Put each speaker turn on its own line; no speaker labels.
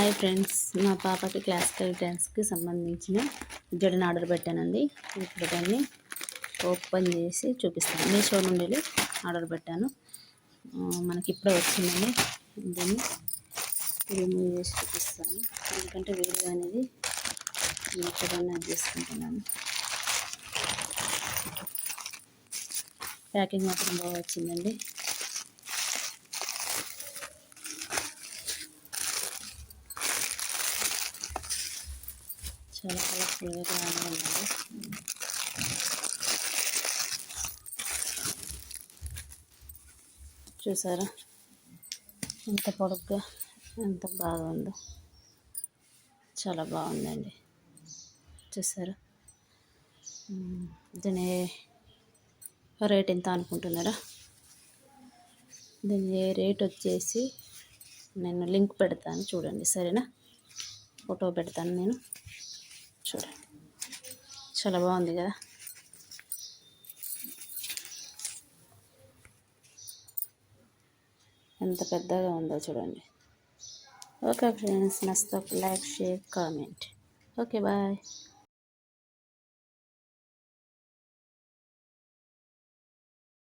Hi friends, మా పాపకి classical డ్యాన్స్కి సంబంధించిన జడని ఆర్డర్ పెట్టానండి. ఇప్పుడు దాన్ని ఓపెన్ చేసి చూపిస్తాను. మీషో నుండి ఆర్డర్ పెట్టాను. మనకి ఇప్పుడే వచ్చిందండి. దీన్ని రిమూవ్ చేసి చూపిస్తాను, ఎందుకంటే వీడియో అనేది ఎక్కడైనా చేసుకుంటున్నాను. ప్యాకింగ్ మాత్రం బాగా వచ్చిందండి. చాలా కలర్ఫుల్గా ఉందండి. చూసారా ఎంత పొడుగ్గా ఎంత బాగా ఉందో, చాలా బాగుందండి. చూసారా, దీని రేట్ ఎంత అనుకుంటున్నారా? దీని రేట్ వచ్చేసి నేను లింక్ పెడతాను, చూడండి. సరేనా, ఫోటో పెడతాను నేను, చూడండి. చాలా బాగుంది కదా. ఎంత పెద్దగా ఉందో చూడండి. ఓకే ఫ్రెండ్స్, నచ్చితే like, share, comment. Okay, bye.